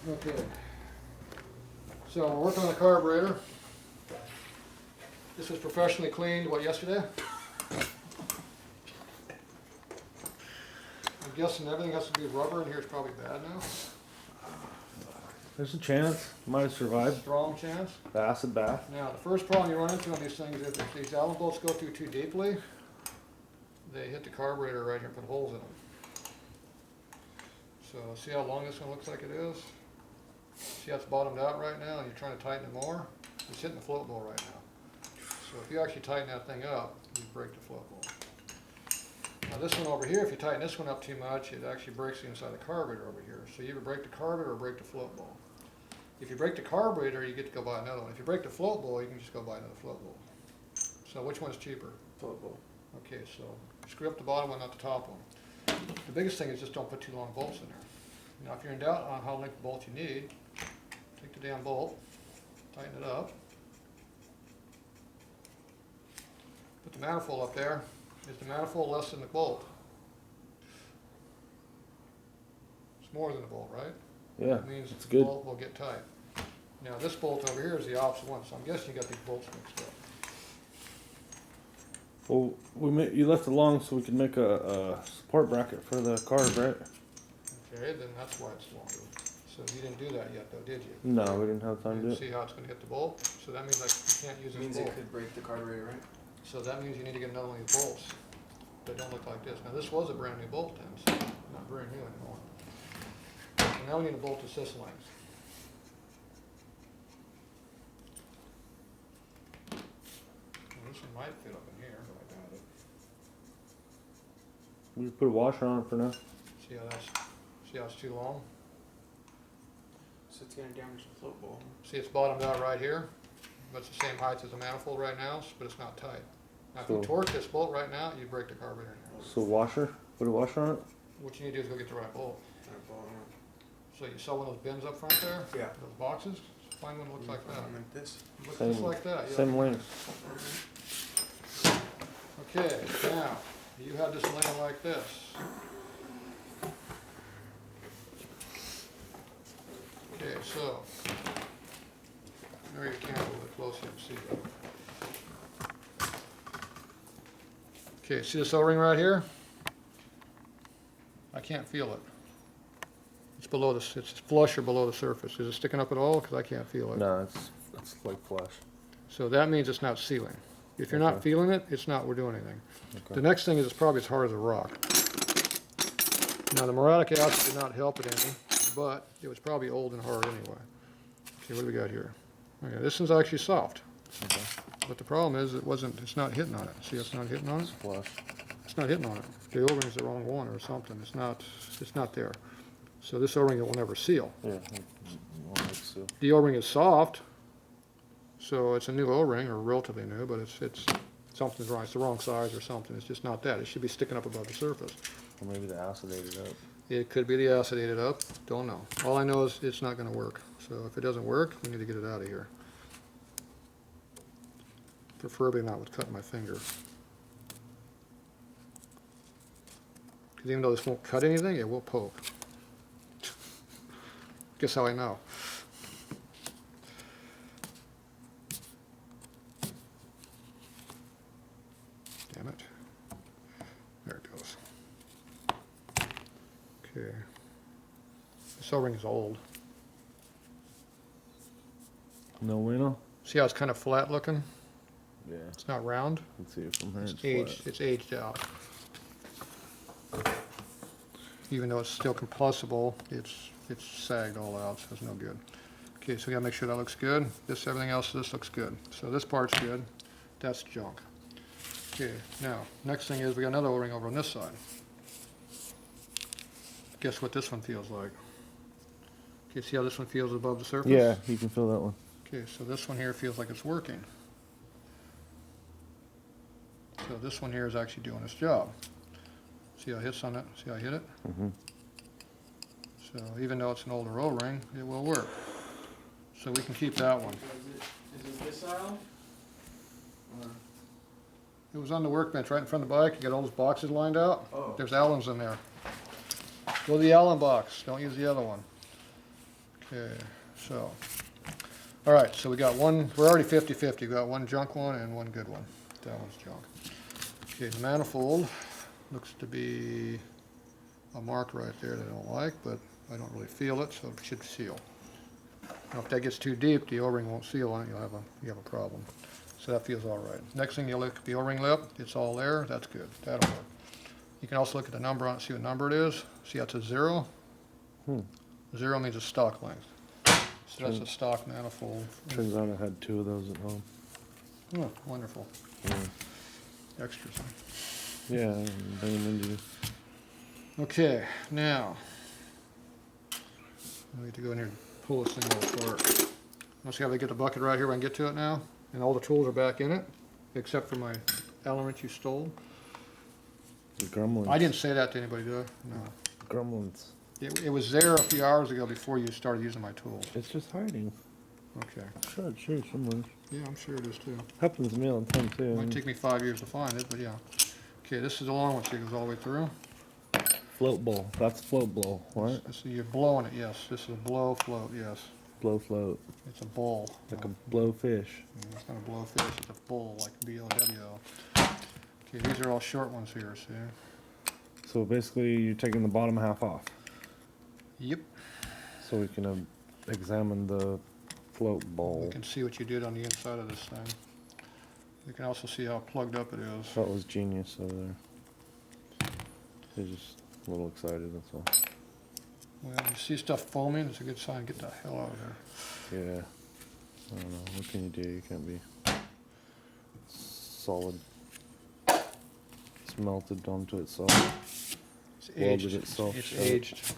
Okay. So we're working on the carburetor. This was professionally cleaned, what, yesterday? I'm guessing everything has to be rubber in here. It's probably bad now. There's a chance. Might have survived. Strong chance. The acid bath. Now, the first problem you run into on these things is if these Allen bolts go through too deeply, they hit the carburetor right here and put holes in them. So see how long this one looks like it is? See how it's bottomed out right now and you're trying to tighten it more? It's hitting the float bowl right now. So if you actually tighten that thing up, you break the float bowl. Now this one over here, if you tighten this one up too much, it actually breaks the inside of the carburetor over here. So you either break the carburetor or break the float bowl. If you break the carburetor, you get to go buy another one. If you break the float bowl, you can just go buy another float bowl. So which one's cheaper? Float bowl. Okay, so screw up the bottom one, not the top one. The biggest thing is just don't put too long bolts in there. Now if you're in doubt on how length bolt you need, take the damn bolt, tighten it up, put the manifold up there. Is the manifold less than the bolt? It's more than the bolt, right? Yeah, That means it's the good. bolt will get tight. Now this bolt over here is the opposite one, so I'm guessing you got these bolts mixed up. Well, you left it long so we could make a support bracket for the cars, right? Okay, then that's why it's longer. So you didn't do that yet though, did you? No, we didn't have time to do See it. how it's going to hit the bolt? So that means like you can't use It this means bolt. it could break the carburetor, right? So that means you need to get another one of these bolts that don't look like this. Now this was a brand new bolt then, so not very new anymore. So now we need a bolt that's this length. Well, this one might fit up in here, but I doubt it. We just put a washer on it for now. See how it's too long? So it's gonna damage the float bowl. See it's bottomed out right here, but it's the same height as the manifold right now, but it's not tight. Now if you So- torque this bolt right now, you break the carburetor in here. So washer? Put a washer on it? What you need to do is go get the right bolt. That bowl, So you saw one of those bins up front there? yeah. Those boxes? Find one that looks like that. Like this. Looks Same- just like that, yeah. Same length. Okay, now, you have this laying like this. Okay, so, there you can a little bit closer and see that. Okay, see this O-ring right here? I can't feel it. It's below this, it's flush or below the surface. Is it sticking up at all? Because I can't feel it. No, it's like flush. So that means it's not sealing. If you're not Okay. feeling it, it's not, we're doing anything. Okay. The next thing is it's probably as hard as a rock. Now the muriatic acid did not help it any, but it was probably old and hard anyway. Okay, what do we got here? Okay, this one's actually soft. Okay. But the problem is it's not hitting on it. See, it's not hitting on it? It's flush. It's not hitting on it. The O-ring's the wrong one or something. It's not there. So this O-ring will never seal. Yeah. So. The O-ring is soft, so it's a new O-ring, or relatively new, but it's something's wrong. It's the wrong size or something. It's just not that. It should be sticking up above the surface. Or maybe the acid ate it up. It could be the acid ate it up. Don't know. All I know is it's not going to work. So if it doesn't work, we need to get it out of here. Preferably not with cutting my finger. Because even though this won't cut anything, it will poke. Guess how I know. Damn it. There it goes. Okay. This O-ring is old. No bueno? See how it's kind of flat looking? Yeah. It's not round. Let's see it from here. It's It's aged. flat. It's aged out. Even though it's still compressible, it's sagged all out, so it's no good. Okay, so we gotta make sure that looks good. Everything else, this looks good. So this part's good. That's junk. Okay, now, next thing is we got another O-ring over on this side. Guess what this one feels like? Okay, see how this one feels above the surface? Yeah, you can feel that one. Okay, so this one here feels like it's working. So this one here is actually doing its job. See how it hits on it? See how I hit it? Mm-hmm. So even though it's an older O-ring, it will work. So we can keep that one. Is it this aisle? Or It was on the workbench right in front of the bike. You got all those boxes lined out. Oh. There's Allen's in there. Go to the Allen box. Don't use the other one. Okay, so, all right, so we got one, we're already 50-50. We got one junk one and one good one. That one's junk. Okay, the manifold looks to be a mark right there that I don't like, but I don't really feel it, so it should seal. Now, if that gets too deep, the O-ring won't seal on it, you have a problem. So that feels all right. Next thing, you look at the O-ring lip, it's all there, that's good, that'll work. You can also look at the number on it, see what number it is. See, that's a 0. 0 means a stock length. So that's a stock manifold. Turns out I had 2 of those at home. Oh, wonderful. Yeah, Extras. yeah, bring them into you. Okay, now, I need to go in here and pull this thing all apart. Let's see how they get the bucket right here. I can get to it now. And all the tools are back in it, except for my Allen wrench you stole. The gremlins. I didn't say that to anybody, did I? No. Gremlins. It was there a few hours ago before you started using my tools. It's just hiding. Okay. Sure, somewhere. Yeah, I'm sure it is too. Happens to me all the time too. Might take me 5 years to find it, but yeah. Okay, this is a long one, so it goes all the way through. Float bowl. That's float blow, right? You're blowing it, yes. This is a blow float, yes. Blow float. It's a bowl. Like a blow fish. It's not a blow fish, it's a bowl, like B-O-W-O. Okay, these are all short ones here, see? So basically, you're taking the bottom half off, Yep. so we can examine the float bowl. You can see what you did on the inside of this thing. You can also see how plugged up it is. That was genius over there. They're just a little excited, that's all. Well, you see stuff foaming, it's a good sign. Get the hell out of there. Yeah. I don't know. What can you do? You can't be solid. It's melted onto itself. It's Welded aged. itself It's shut. aged.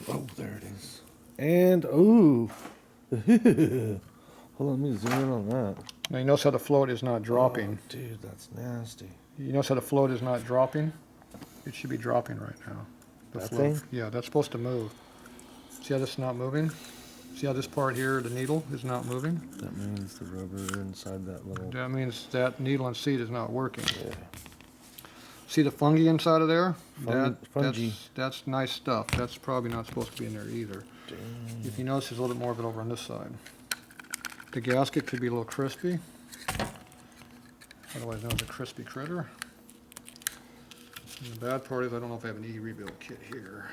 Oh, there it is. And, ooh. Hold on, let me zoom in on that. Now you notice how the float is not dropping. Oh, dude, that's nasty. You notice how the float is not dropping? It should be dropping right now. The That float. thing? Yeah, that's supposed to move. See how this is not moving? See how this part here, the needle, is not moving? That means the rubber inside that little... That means that needle and seat is not working. Yeah. See the fungi inside of there? Fungi. That's nice stuff. That's probably not supposed to be in there either. Dang. If you notice, there's a little bit more of it over on this side. The gasket could be a little crispy. Otherwise known as a crispy critter. And the bad part is I don't know if I have an E rebuild kit here.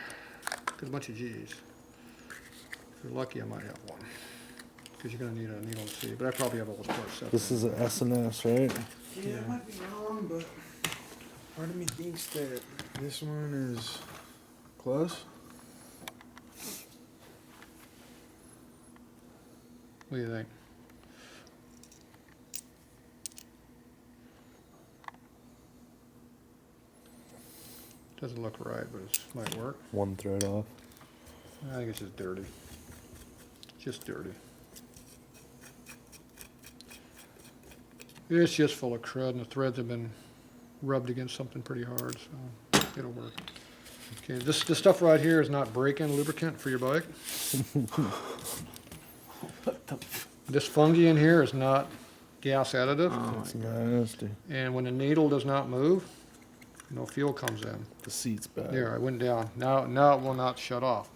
There's a bunch of G's. If you're lucky, I might have one. Because you're going to need a needle and C. But I probably have all those parts set. This is an S&S, right? Yeah, I might be wrong, but part of me thinks that this one is close. What do you think? Doesn't look right, but it might work. One thread off. I think it's just dirty. Just dirty. It's just full of crud, and the threads have been rubbed against something pretty hard, so it'll work. Okay, this stuff right here is not break-in lubricant for your bike. This fungi in here is not gas additive, That's nasty. and when the needle does not move, no fuel comes in. The seat's bad. There, I went down. Now it will not shut off.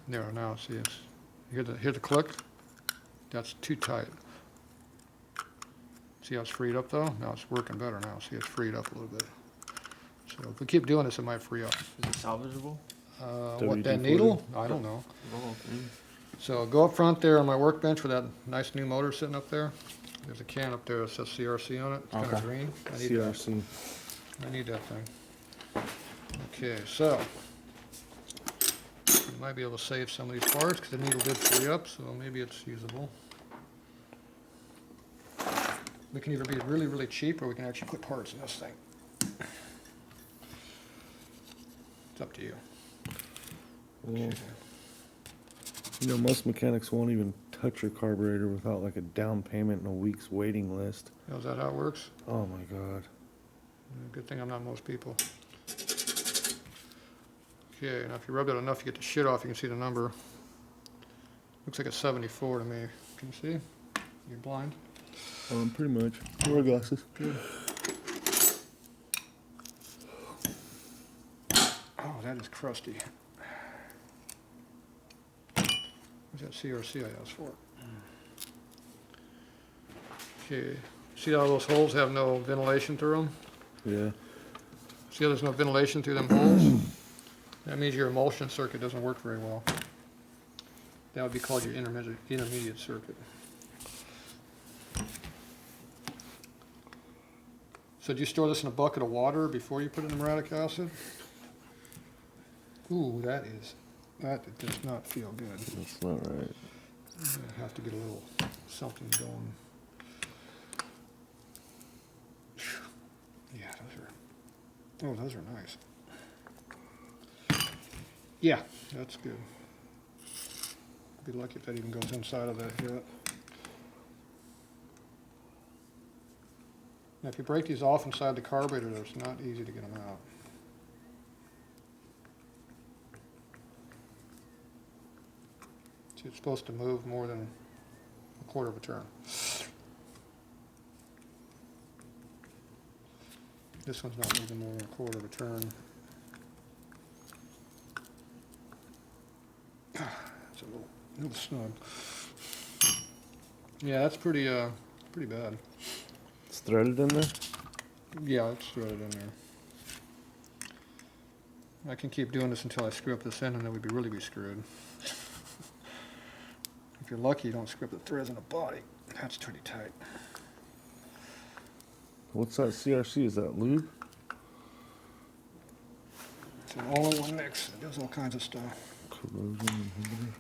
There, now see it's hear the click? That's too tight. See how it's freed up though? Now it's working better now. See, it's freed up a little bit. So if we keep doing this, it might free up. Is it salvageable? What, that WD-40? needle? I don't know. Oh, okay. So go up front there on my workbench with that nice new motor sitting up there. There's a can up there that says CRC on it. It's kind of Okay. green. I need that. CRC. I need that thing. Okay, so we might be able to save some of these parts because the needle did free up, so maybe it's usable. We can either be really, really cheap or we can actually put parts in this thing. It's up to you. Well, you know, most mechanics won't even touch your carburetor without like a down payment and a week's waiting list. Is that how it works? Oh my God. Good thing I'm not most people. Okay, now if you rub that enough, you get the shit off, you can see the number. Looks like a 74 to me. Can you see? You're blind? Pretty much. Wear glasses. Good. Oh, that is crusty. Is that CRC I asked for? Okay, see how those holes have no ventilation through them? Yeah. See how there's no ventilation through them holes? That means your emulsion circuit doesn't work very well. That would be called your intermediate circuit. So do you store this in a bucket of water before you put it in muriatic acid? Ooh, that does not feel good. That's not right. I have to get a little something going. Yeah, those are nice. Yeah, that's good. Be lucky if that even goes inside of that yet. Now, if you break these off inside the carburetor, it's not easy to get them out. So it's supposed to move more than a quarter of a turn. This one's not moving more than a quarter of a turn. It's a little snug. Yeah, that's pretty bad. It's threaded in there? Yeah, it's threaded in there. I can keep doing this until I screw up this end, and then we'd really be screwed. If you're lucky, you don't screw up the threads in the body. That's pretty tight. What's that CRC? Is that lube? It's an all-in-one mix. It does all kinds of stuff. Corrosion inhibitor.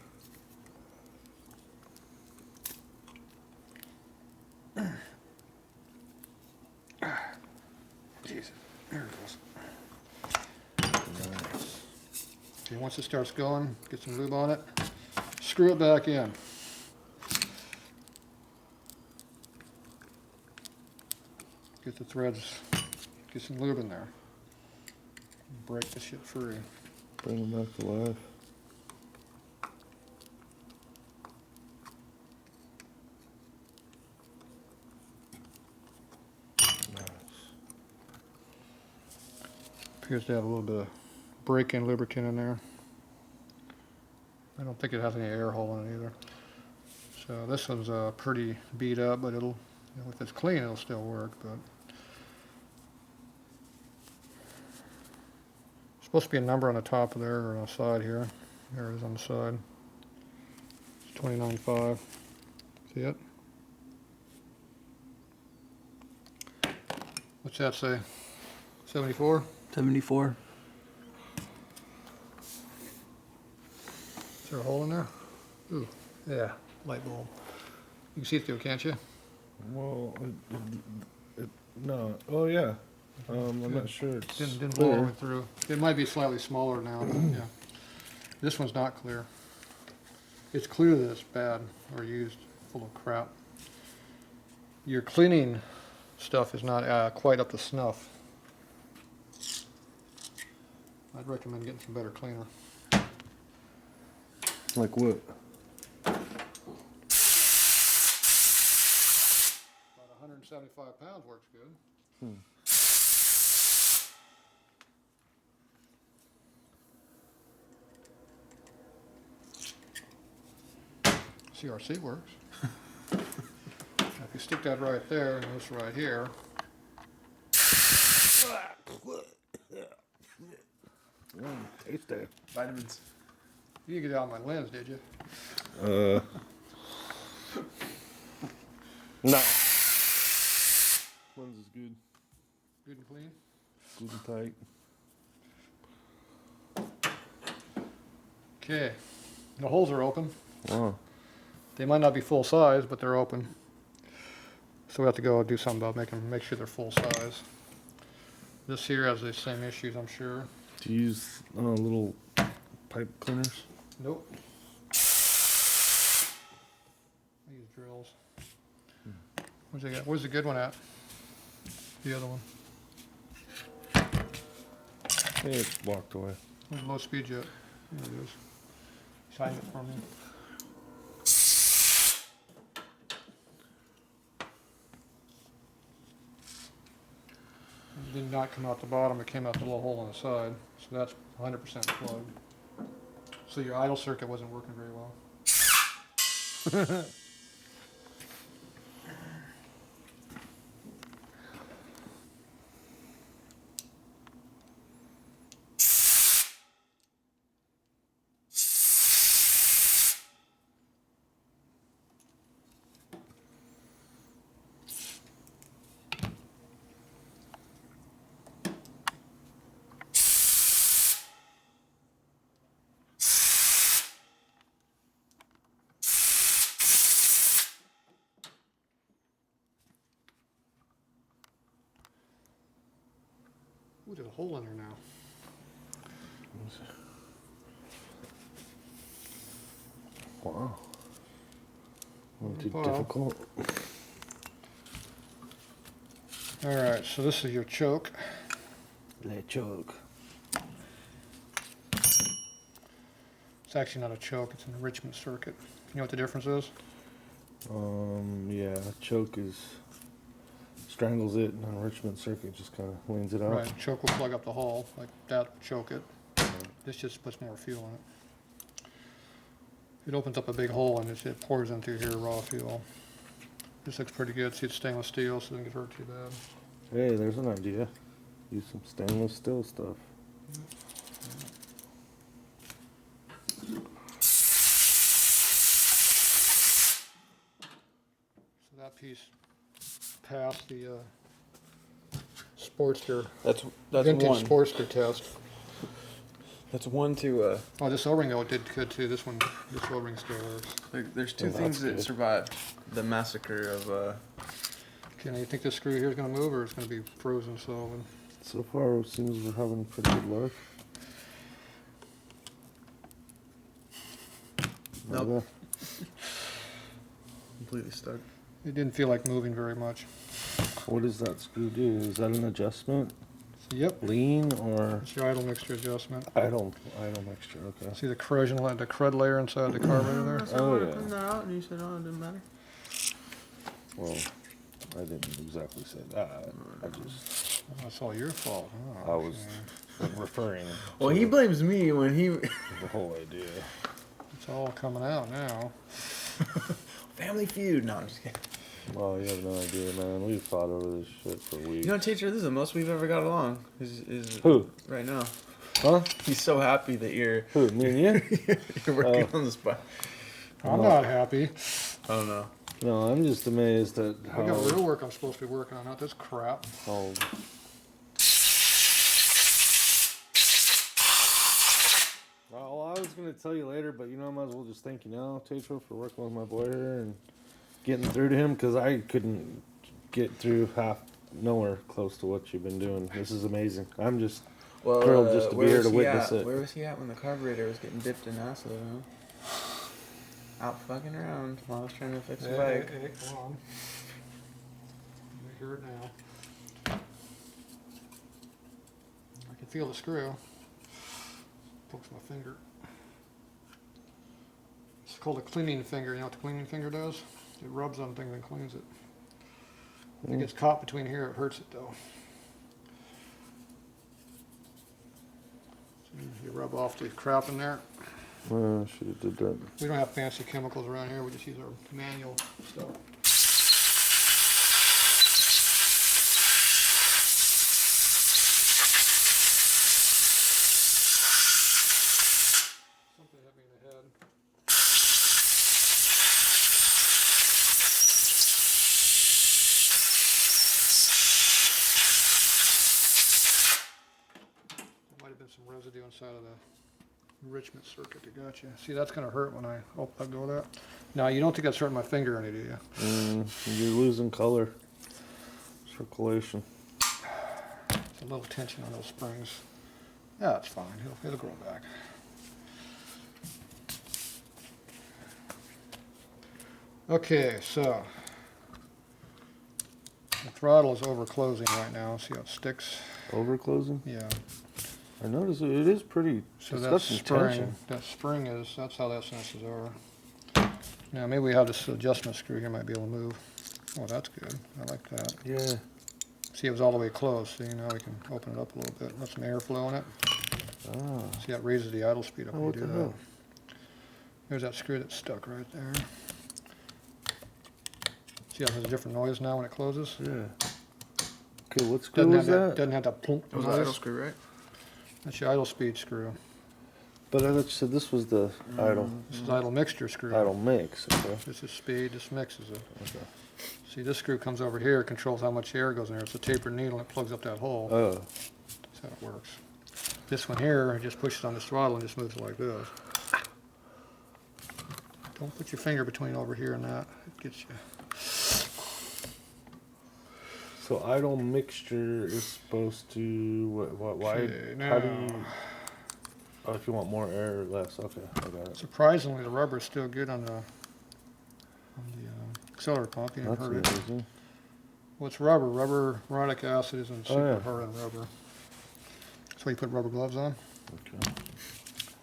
Jesus, there it goes. Nice. Okay, once it starts going, get some lube on it. Screw it back in. Get the threads, get some lube in there. Break the shit free. Bring them back to life. Appears to have a little bit of break-in lubricant in there. I don't think it has any air hole in it either. So this one's pretty beat up, but it'll, if it's clean, it'll still work. But supposed to be a number on the top of there or on the side here. There it is on the side. It's 29.5. See it? What's that say? 74? 74. Is there a hole in there? Ooh, yeah, light bulb. You can see through, can't you? Well, no. Oh yeah. I'm not sure. It's Didn't blow all the clear. way through. It might be slightly smaller now. Yeah. This one's not clear. It's clear that it's bad or used full of crap. Your cleaning stuff is not quite up to snuff. I'd recommend getting some better cleaner. Like what? About 175 pounds works good. CRC works. Now if you stick that right there and this right here, Taste that. Vitamins. you didn't get out my lens, did you? No. Lens is good. Good and clean? Good and tight. Okay, the holes are open. Wow. They might not be full size, but they're open. So we have to go do something about make sure they're full size. This here has the same issues, I'm sure. Do you use little pipe cleaners? Nope. I use drills. Where's the good one at? The other one. Hey, it's walked away. Where's the low speed jet? There it is. Sign it for me. It did not come out the bottom, it came out the little hole on the side. So that's 100% plugged. So your idle circuit wasn't working very well. Ooh, there's a hole in there now. Wow. Not too Wow. difficult. All right, so this is your choke. Le choke. It's actually not a choke, it's an enrichment circuit. You know what the difference is? Yeah, choke is strangles it, and enrichment circuit just kind of leans it out. Right, choke will plug up the hole, like that, choke it. This just puts more fuel in it. It opens up a big hole and it pours in through here raw fuel. This looks pretty good. See, it's stainless steel, so it doesn't get hurt too bad. Hey, there's an idea. Use some stainless steel stuff. So that piece passed the Sportster, That's vintage one. Sportster test. That's one to. Oh, this O-ring though, it did good too. This O-ring still works. There's two Oh, things that's that good. survived the massacre of. Okay, now you think this screw here is going to move, or it's going to be frozen solid? So far, it seems we're having pretty good luck. Nope. Completely stuck. It didn't feel like moving very much. What does that screw do? Is that an adjustment? Yep, Lean or it's your idle mixture adjustment. idle mixture? Okay. See the crud layer inside the carburetor there? Oh, yeah. Clean that out, and you said, "Oh, it didn't matter." Well, I didn't exactly say that. I just Oh, that's all your fault. Oh, I was okay. referring. Well, to he blames me when he. the whole idea. It's all coming out now. Family Feud. No, I'm just kidding. Well, you have no idea, man. We've fought over this shit for weeks. You know, teacher, this is the most we've ever got along. Is Who? right now? Huh? He's so happy that you're Who? Me and you? you're working on the spot. I'm No. not happy. I don't know. No, I'm just amazed at I how. got real work I'm supposed to be working on, not this crap. how well, I was gonna tell you later, but you know, I might as well just thank you now, Tatro, for working with my boy here and getting through to him, because I couldn't get through nowhere close to what you've been doing. This is amazing. I'm just Well, thrilled just to be where here was to he witness at? it. Where was he at when the carburetor was getting dipped in acid? Huh? Out fucking around while I was trying to fix the bike. Hey, come on. I hear it now. I can feel the screw. Pokes my finger. It's called a cleaning finger. You know what the cleaning finger does? It rubs on things and cleans it. If it gets caught between here, it hurts it though. So you rub off the crap in there. Should have did that. We don't have fancy chemicals around here. We just use our manual stuff. Something hit me in the head. There might have been some residue inside of the enrichment circuit that got you. See, that's going to hurt when I let go of that. Now, you don't think that's hurting my finger any, do you? You're losing color, circulation. There's a little tension on those springs. Yeah, it's fine. It'll grow back. Okay, so the throttle is over closing right now. See how it sticks? Over closing. Yeah. I noticed it is pretty. So it's that got some tension. spring that's how that senses over. Now maybe we have this adjustment screw here, might be able to move. Oh, that's good. I like that. Yeah. See, it was all the way closed. See, now we can open it up a little bit. Let some airflow in it. Ah. See, that raises the idle speed up Oh, when what you the do that. hell? There's that screw that's stuck right there. See how it has a different noise now when it closes? Yeah. Okay, what screw was that? Doesn't have that plunk That was the idle noise. screw, right? That's your idle speed screw. But I thought you said this was the idle This is idle mixture screw. idle mix. Okay. This is speed, this mixes it. Okay. See, this screw comes over here, controls how much air goes in there. It's a tapered needle and it plugs up that hole. Oh. That's how it works. This one here, just pushes on this throttle and just moves it like this. Don't put your finger between over here and that. It gets you. So idle mixture is supposed to why? Okay, How do now- you? Oh, if you want more air or less. Okay, I got it. Surprisingly, the rubber is still good on the accelerator pump. You didn't That's hurt it. amazing. Well, it's rubber. Rubber, acid isn't Oh, super yeah. hard on rubber. That's why you put rubber gloves on. Okay.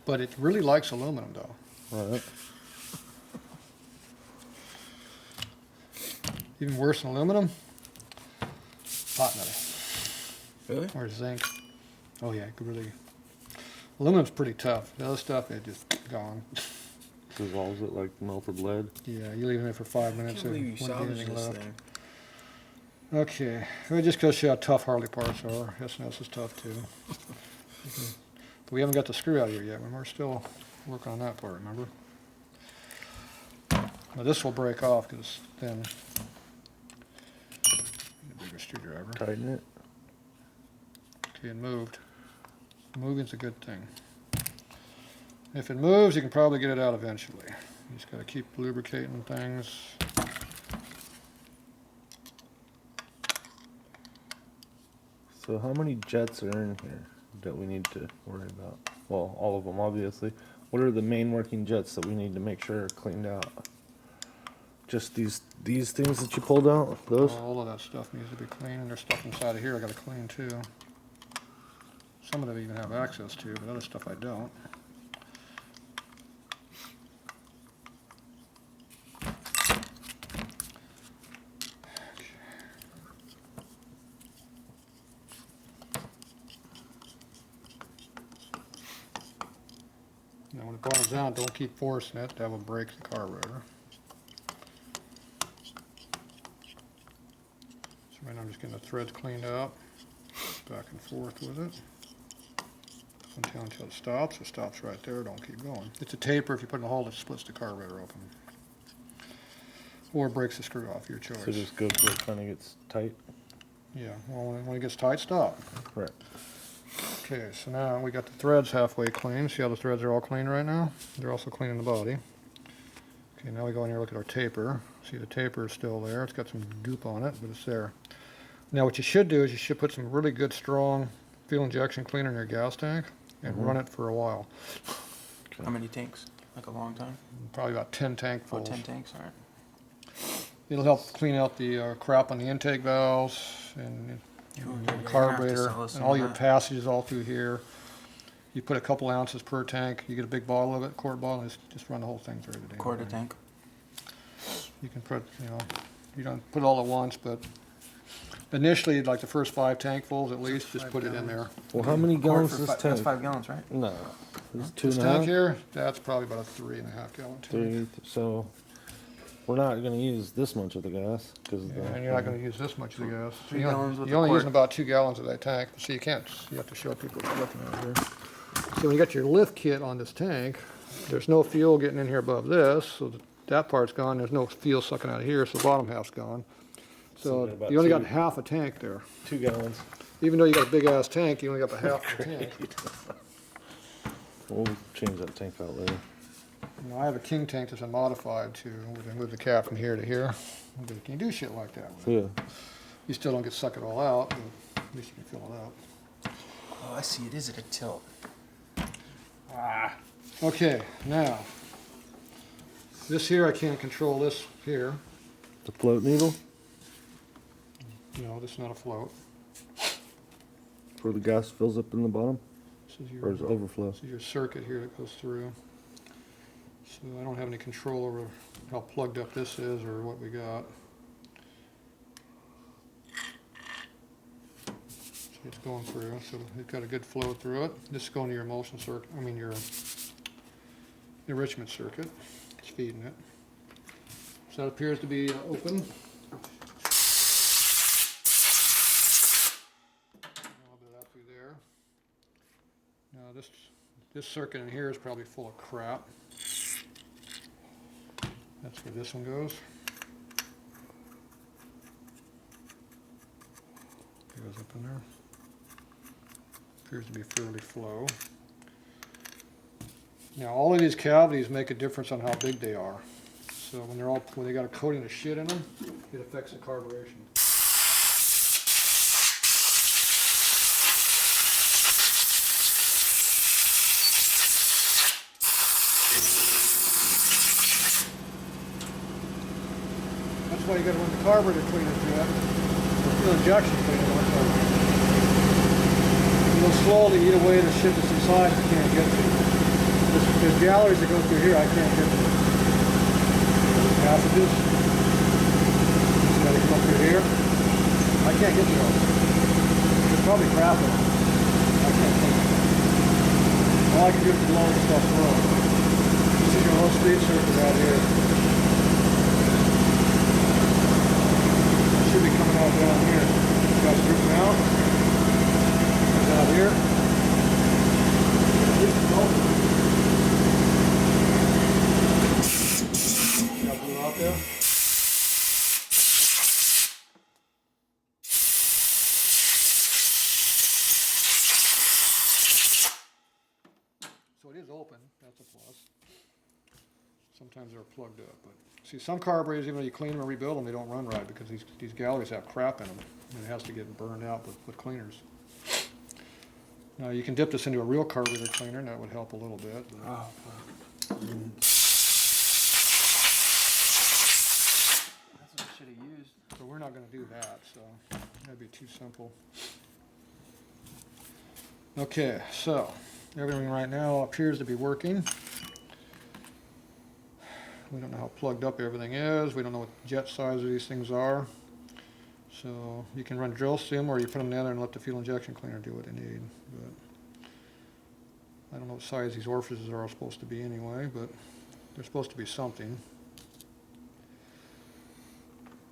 But it really likes aluminum, though. All right. Even worse than aluminum, hot metal Really? or zinc. Oh yeah, it could really. Aluminum's pretty tough. The other stuff, it just gone. Dissolves it like melted lead. Yeah, you leave it in there for 5 I minutes. can't believe you wouldn't be salvaged anything this left. thing. Okay, well, it just goes to show how tough Harley parts are. S&S is tough too. But we haven't got the screw out of here yet. We're still working on that part, remember? Now this will break off because then a bigger screwdriver. Tighten it. Okay, it moved. Moving's a good thing. If it moves, you can probably get it out eventually. You just got to keep lubricating things. So how many jets are in here that we need to worry about? Well, all of them, obviously. What are the main working jets that we need to make sure are cleaned out? Just these things that you pulled out? Those? All of that stuff needs to be clean, and there's stuff inside of here I got to clean too. Some of them even have access to, but other stuff I don't. Now when it bottoms out, don't keep forcing it, that will break the carburetor. So right now I'm just getting the threads cleaned out, back and forth with it. Until it stops. It stops right there, don't keep going. It's a taper. If you put it in a hole, it splits the carburetor open. Or breaks the screw off, your choice. So just go till it kind of gets tight? Yeah, well, when it gets tight, stop. Right. Okay, so now we got the threads halfway clean. See how the threads are all clean right now? They're also clean in the body. Okay, now we go in here and look at our taper. See, the taper is still there. It's got some goop on it, but it's there. Now what you should do is you should put some really good strong fuel injection cleaner in your gas tank and run it for a while. How many tanks? Like a long time? Probably about 10 Oh, tankfuls. 10 tanks, alright. It'll help clean out the crap on the intake valves and Ooh, the yeah, you're gonna have to carburetor sell us and some all of your that. passages all through here. You put a couple ounces per tank. You get a big bottle of it, quart bottle, and just run the whole thing through the damn Quarter thing. tank. You can put, you don't put it all at once, but initially, like the first 5 tankfuls at least, just put it in there. Well, how many Quart gallons for is this That's tank? 5 gallons, right? No. It's two This and a tank half? here, that's probably about a 3.5 gallon tank. Three. So we're not going to use this much of the gas because And you're not going to use this much of the gas. 3 You're gallons with you're a only quart. using about 2 gallons of that tank. So you can't, you have to show people what you're looking at here. So when you got your lift kit on this tank, there's no fuel getting in here above this, so that part's gone. There's no fuel sucking out of here, so the bottom half's gone. So So about you only got 2 half a tank there. 2 gallons. Even though you got a big ass tank, you only got the half the tank. We'll change that tank out later. Now, I have a king tank that's been modified to, we can move the cap from here to here. But you can do shit like that with it. Yeah. You still don't get to suck it all out, but at least you can fill it up. Oh, I see. It is at a tilt. Okay, now, this here I can't control this here. The float needle No, this is not a float. where the gas fills up in the bottom This is or is it overflow? this is your circuit here that goes through. So I don't have any control over how plugged up this is or what we got. So it's going through, so it's got a good flow through it. This is going to your emulsion circuit, your enrichment circuit. It's feeding it. So that appears to be open. This circuit in here is probably full of crap. That's where this one goes. It goes up in there. Appears to be fairly flow. Now all of these cavities make a difference on how big they are. So when they got a coating of shit in them, it affects the carburation. That's why you got to run the carburetor cleaner through that. The injection cleaner. A little slowly eat away the shit that's inside you can't get to. There's galleries that go through here I can't get to. There's passages. Just got to come up through here. I can't get to those. There's probably crap in them. I can't take it. All I can do is blow the stuff through. This is your low speed circuit right here. Should be coming out down here. Got stripping out. Comes out here. Got blue out there. So it is open. That's a plus. Sometimes they're plugged up, but see, some carburetors, even though you clean them and rebuild them, they don't run right because these galleries have crap in them, and it has to get burned out with cleaners. Now you can dip this into a real carburetor cleaner, and that would help a little bit. But Oh, fuck. That's what I should have used. so we're not going to do that, so that'd be too simple. Okay, so everything right now appears to be working. We don't know how plugged up everything is. We don't know what jet size of these things are. So you can run drill sim, or you put them together and let the fuel injection cleaner do what they need. But I don't know what size these orifices are supposed to be anyway, but they're supposed to be something.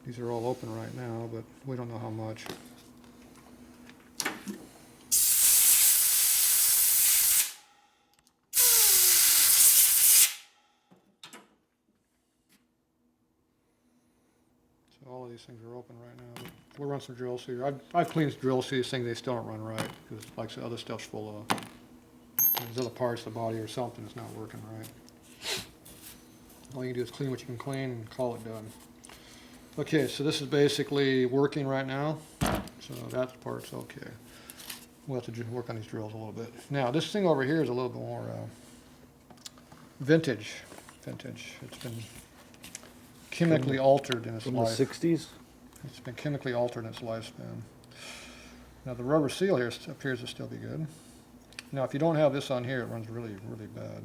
These are all open right now, but we don't know how much. All of these things are open right now. We'll run some drill seed. I've cleaned drill seed. These things, they still don't run right because, like the other stuff's full of there's other parts of the body or something that's not working right. All you can do is clean what you can clean and call it done. Okay, so this is basically working right now. So that part's okay. We'll have to work on these drills a little bit. Now this thing over here is a little bit more vintage. It's been chemically altered in its From life. the 60s? It's been chemically altered in its lifespan. Now the rubber seal here appears to still be good. Now if you don't have this on here, it runs really, really bad.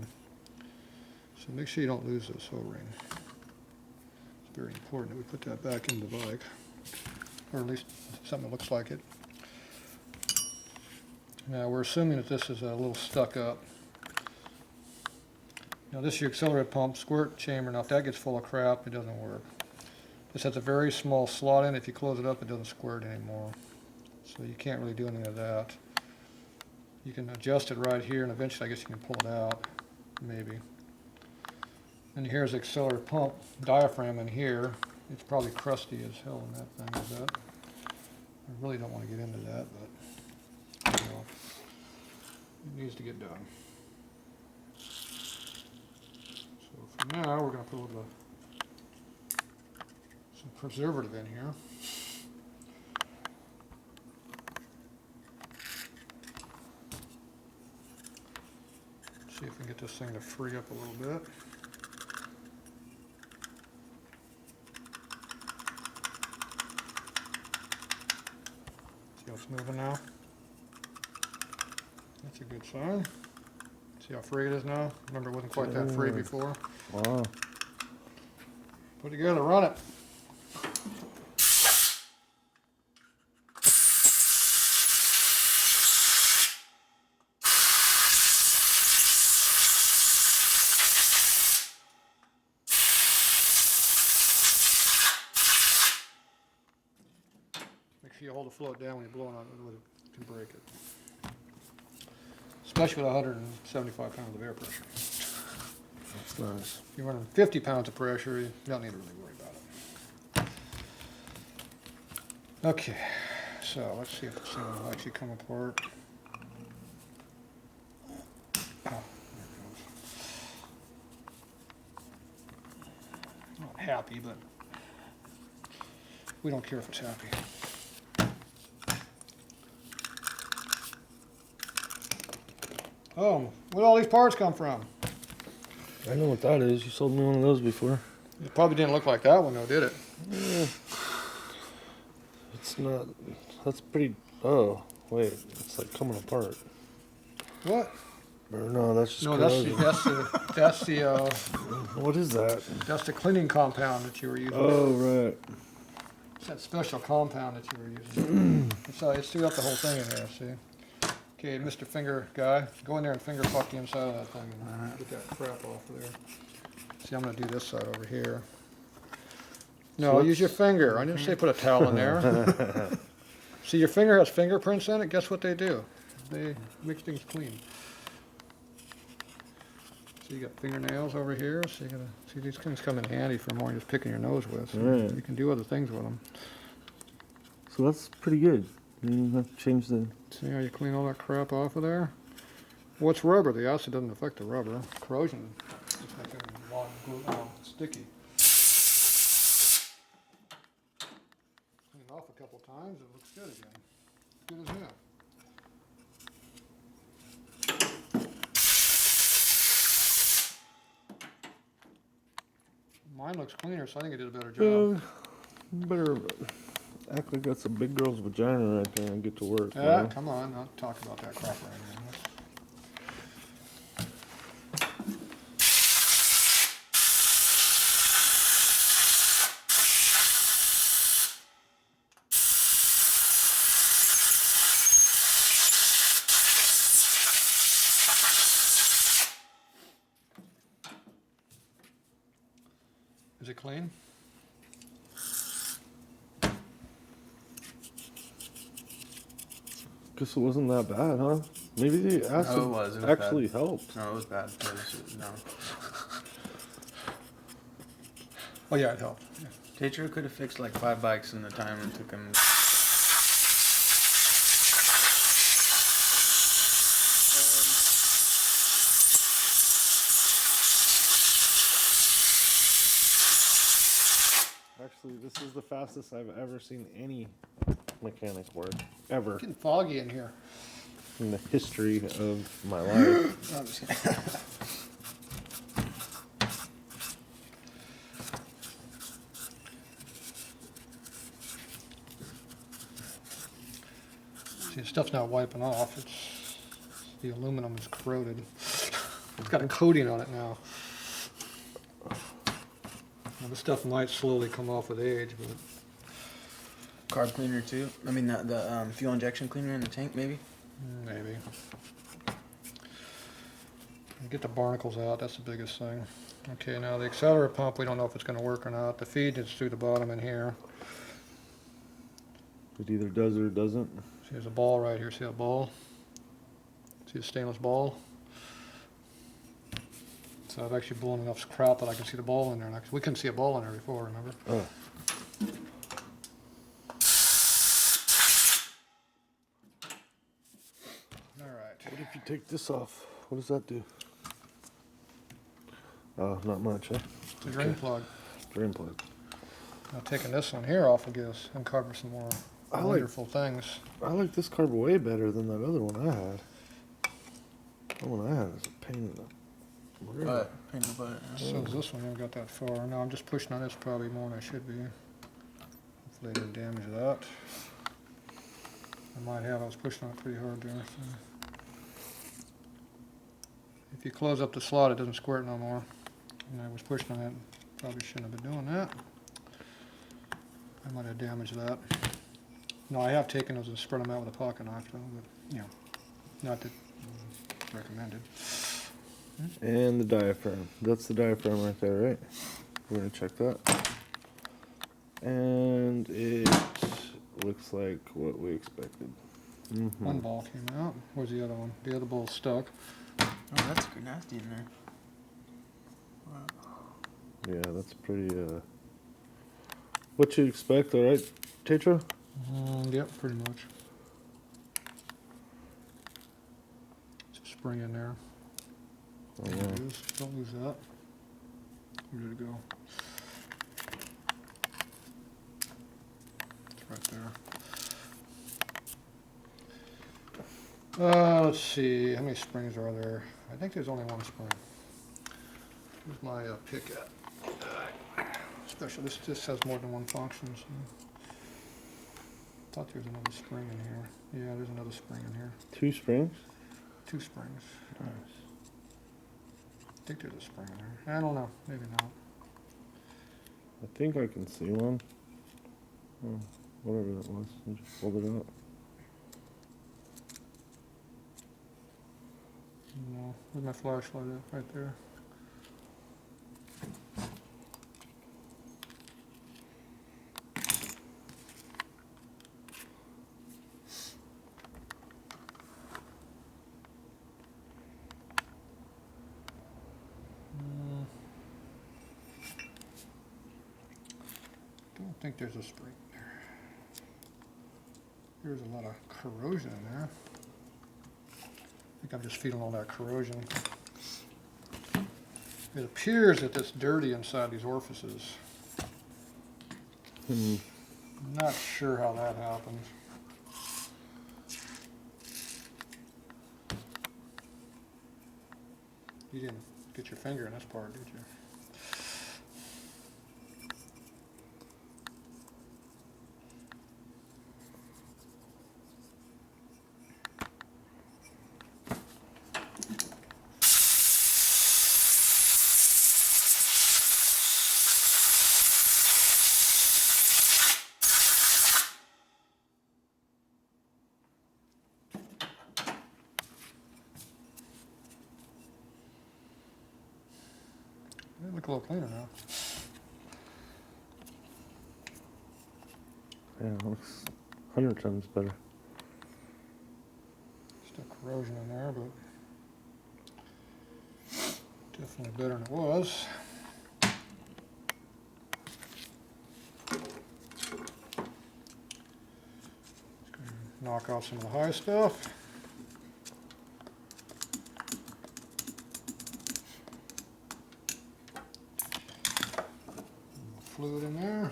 So make sure you don't lose this O-ring. It's very important that we put that back into the bike, or at least something that looks like it. Now we're assuming that this is a little stuck up. Now this is your accelerator pump squirt chamber. Now if that gets full of crap, it doesn't work. This has a very small slot in. If you close it up, it doesn't squirt anymore. So you can't really do any of that. You can adjust it right here, and eventually I guess you can pull it out, maybe. And here's the accelerator pump diaphragm in here. It's probably crusty as hell in that thing, is that? I really don't want to get into that, but you know, it needs to get done. So for now, we're going to put a little some preservative in here. See if we can get this thing to free up a little bit. See how it's moving now? That's a good sign. See how free it is now? Remember, it wasn't quite that free before. Wow. Put it together, run it. Make sure you hold the float down when you blow on it, it can break it. especially with 175 pounds of air pressure. That's nice. If you're running 50 pounds of pressure, you don't need to really worry about it. Okay, so let's see if this thing will actually come apart. Oh, there it goes. Not happy, but we don't care if it's happy. Oh, where'd all these parts come from? I know what that is. You sold me one of those before. It probably didn't look like that one though, did it? Yeah. It's not. That's pretty. Oh, wait. It's like coming apart. What? Or no, that's just. No, corrosion. What is that? That's the cleaning compound that you were using. Oh, right. It's that special compound that you were using. It's throughout the whole thing in there, see? Okay, Mr. Finger guy, go in there and finger fuck the inside of that thing and get that crap off of there. See, I'm gonna do this side over here. No, use your finger. I didn't say put a towel in there. See, your finger has fingerprints in it. Guess what they do? They make things clean. So you got fingernails over here. So you gotta see these things come in handy for more than just picking your nose with. So Right. you can do other things with them. So that's pretty good. You don't have to change the. See how you clean all that crap off of there? What's rubber? The acid doesn't affect the rubber. Corrosion just makes it sticky. Clean it off a couple times, it looks good again. Good as new. Mine looks cleaner, so I think it did a better job. Better act like that's a big girl's vagina right there and get to work. Yeah, man. come on, I'll talk about that crap right now. Is it clean? Guess it wasn't that bad, huh? Maybe the acid No, it was actually bad. helped. No, it was bad. No. Oh yeah, it helped. Yeah. Tatro could have fixed like 5 bikes in the time it took him. Actually, this is the fastest I've ever seen any mechanic work. Ever. It's getting foggy in here. In the history of my life. I'm just kidding. See, the stuff's not wiping off. The aluminum is corroded. It's got a coating on it now. Now, this stuff might slowly come off with age, but Carb cleaner too. I mean the fuel injection cleaner in the tank maybe. maybe. Get the barnacles out, that's the biggest thing. Okay, now the accelerator pump, we don't know if it's going to work or not. The feed is through the bottom in here. It either does or it doesn't. See, there's a ball right here. See that ball? See the stainless ball? So I've actually blown enough crap that I can see the ball in there. And we couldn't see a ball in there before, remember? Oh. All right. What if you take this off? What does that do? Oh, not much, huh? It's a drain plug. Drain plug. Now taking this one here off will give us uncover some more I like- wonderful things. I like this carb way better than that other one I had. The one I had is a pain in the rear. But pain in the butt. So does this one, I haven't got that far. No, I'm just pushing on this probably more than I should be. Hopefully I didn't damage that. I might have, I was pushing on it pretty hard there. So. If you close up the slot, it doesn't squirt no more. And I was pushing on it, probably shouldn't have been doing that. I might have damaged that. No, I have taken those and spread them out with a pocket knife though, but, you know, not that recommended. And the diaphragm. That's the diaphragm right there, right? We're gonna check that. And it looks like what we expected. One ball came out. Where's the other one? The other ball's stuck. Oh, that's nasty in there. Wow. Yeah, that's pretty, what you expect, alright, Tatro? Yep, pretty much. There's a spring in there. Oh, yeah. Don't lose that. Where did it go? It's right there. Let's see. How many springs are there? I think there's only one spring. Where's my pick at? Special. This has more than one function. So. Thought there was another spring in here. Yeah, there's another spring in here. 2 springs? 2 springs. Nice. I think there's a spring in there. I don't know. Maybe not. I think I can see one. Oh, whatever that was. I just pulled it out. No. Where's my flashlight at? Right there. I think there's a spring there. There's a lot of corrosion in there. I think I'm just feeling all that corrosion. It appears that it's dirty inside these orifices. I'm not sure how that happened. You didn't get your finger in this part, did you? They look a little cleaner now. Yeah, it looks 100 times better. Still corrosion in there, but definitely better than it was. Knock off some of the high stuff. Fluid in there.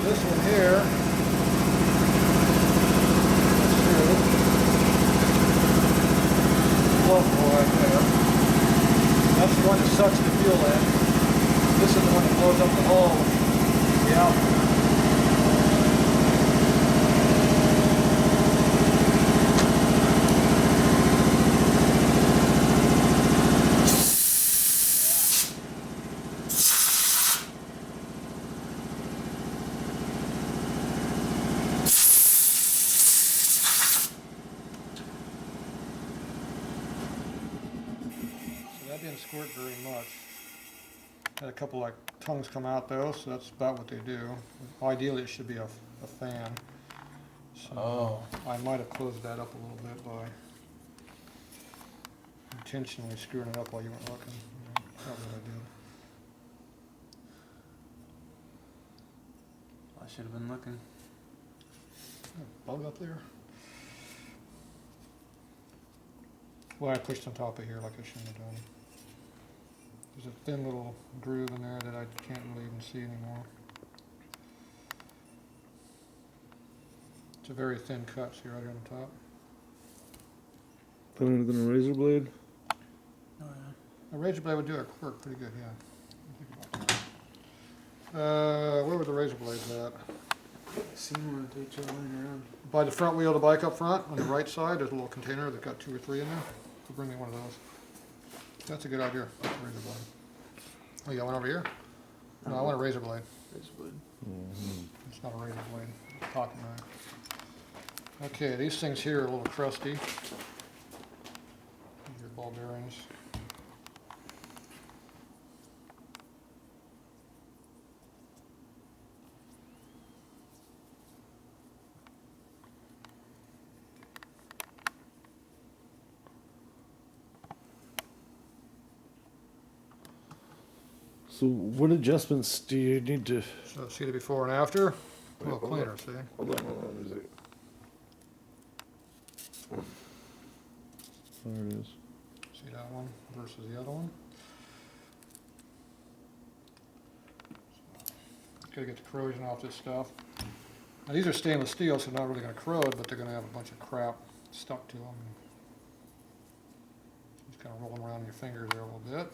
This one here, right there. That's the one that sucks the fuel in. This is the one that blows up the hole. Yeah. That didn't squirt very much. Had a couple like tongues come out though, so that's about what they do. Ideally it should be a fan. So I might have closed that up a little bit by intentionally screwing it up while you weren't looking. Probably what I did. I should have been looking. Bug up there? Well, I pushed on top of here like I shouldn't have done. There's a thin little groove in there that I can't really even see anymore. It's a very thin cut, see right here on the top. Thinner than a razor blade? Oh yeah. A razor blade would do it work pretty good, yeah. Where were the razor blades at? Seen one take you lying around. By the front wheel of the bike up front, on the right side, there's a little container that's got 2 or 3 in there. So bring me one of those. That's a good idea. That's a razor blade. Oh, you got one over here? No, I want a razor blade. Razor blade. It's not a razor blade, it's a pocket knife. Okay, these things here are a little crusty. These are ball bearings. So what adjustments do you need to? So see the before and after? A little hold cleaner, see? Hold on. Is it? There it is. See that one versus the other one? Gotta get the corrosion off this stuff. Now these are stainless steel, so they're not really gonna corrode, but they're gonna have a bunch of crap stuck to them. Just kind of roll them around in your fingers there a little bit.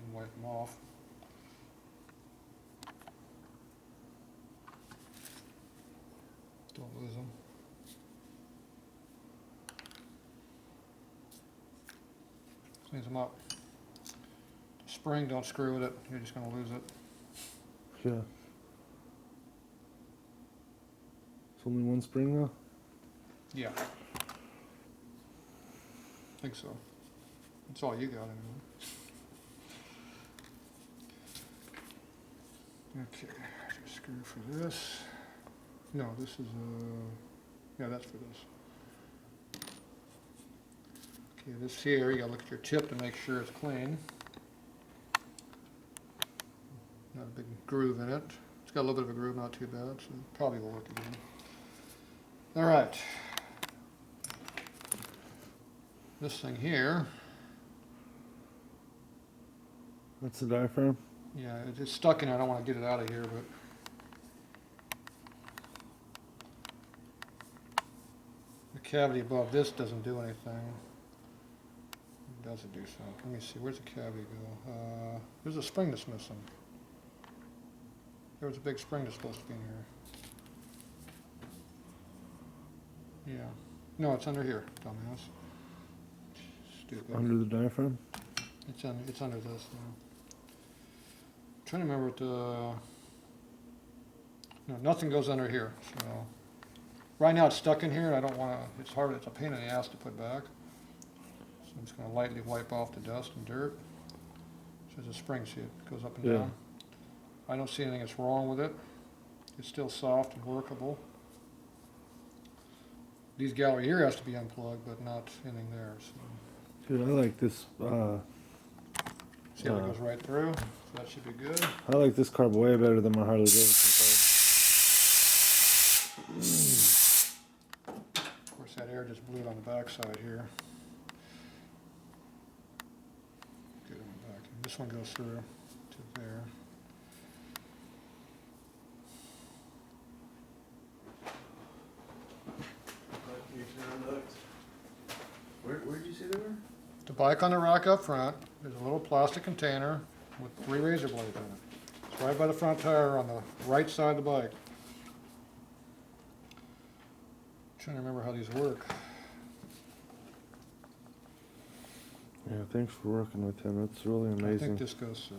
And wipe them off. Don't lose them. Cleans them up. The spring, don't screw with it. You're just gonna lose it. Yeah. It's only one spring though? Yeah. I think so. That's all you got anyway. Okay, just screw for this. No, this is yeah, that's for this. Okay, this here, you gotta look at your tip to make sure it's clean. Not a big groove in it. It's got a little bit of a groove, not too bad, so it probably will work again. All right. This thing here, That's the diaphragm? yeah, it's stuck in there. I don't want to get it out of here, but the cavity above this doesn't do anything. Or does it do something? Let me see. Where's the cavity go? There's a spring that's missing. There was a big spring that's supposed to be in here. Yeah. No, it's under here, dumbass. Stupid. Under the diaphragm? It's under this now. Trying to remember what the. No, nothing goes under here. So right now it's stuck in here, and I don't want to. It's hard. It's a pain in the ass to put back. So I'm just going to lightly wipe off the dust and dirt. So there's a spring, see it goes up and Yeah. down. I don't see anything that's wrong with it. It's still soft and workable. These gallery here has to be unplugged, but not anything there. So. Dude, I like this. See how it goes right through? So that should be good. I like this carb way better than my Harley Davidson Of course, that air just blew it on the backside here. Good on the back. And this one goes through to there. Where'd you say they were? The bike on the rack up front, there's a little plastic container with 3 razor blades in it. It's right by the front tire on the right side of the bike. Trying to remember how these work. Yeah, thanks for working with him. It's really I think amazing. this goes through.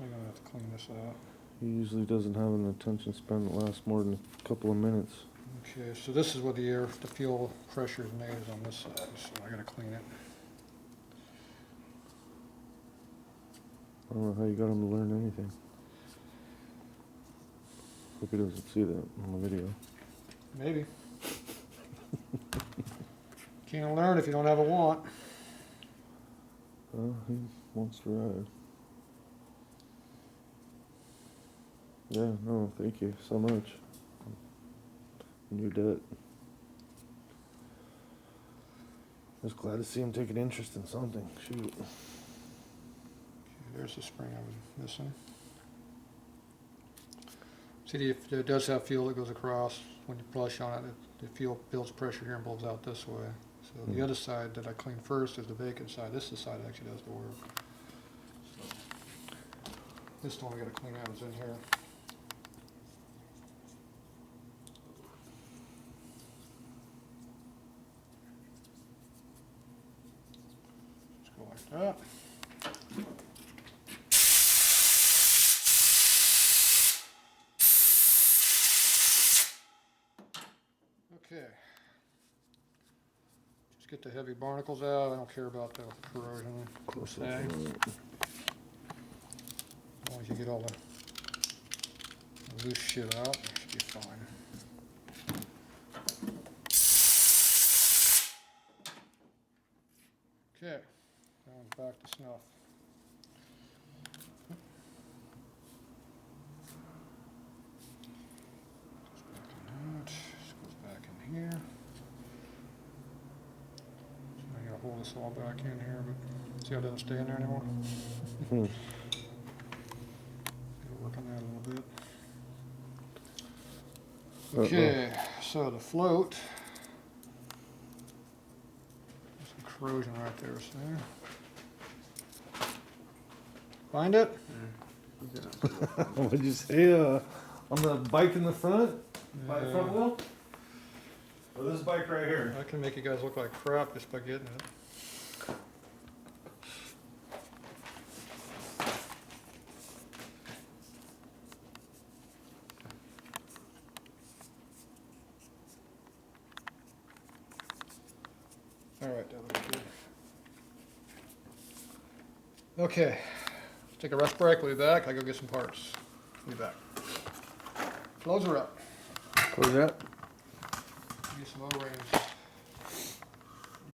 I'm gonna have to clean this out. He usually doesn't have an attention span that lasts more than a couple of minutes. Okay, so this is what the fuel pressure is made is on this side, so I gotta clean it. I don't know how you got him to learn anything. Hope he doesn't see that on the video. Maybe. Can't learn if you don't have a want. Well, he wants to ride. Yeah, no, thank you so much. New debt. Just glad to see him take an interest in something. Shoot. Okay, there's the spring I was missing. See, if it does have fuel that goes across, when you flush on it, the fuel builds pressure here and blows out this way. So the other side that I cleaned first is the vacant side. This is the side that actually does the work. So this one I gotta clean out is in here. Just go like that. Okay. Just get the heavy barnacles out. I don't care about the corrosion. Close Okay. up. As long as you get all the loose shit out, it should be fine. Okay, now I'm back to snuff. Just goes back in here. So I gotta hold this all back in here, but see how it doesn't stay in there anymore? Mhm. Gotta work on that a little bit. Uh-oh. Okay, so the float. There's some corrosion right there, see? Find it? What'd you say? On the bike in the front? By the front wheel? Or this bike right here? I can make you guys look like crap just by getting it. All right, that looks good. Okay, let's take a rest break. We'll be back. I go get some parts. We'll be back. Close her up. Close that. Get some O-rings.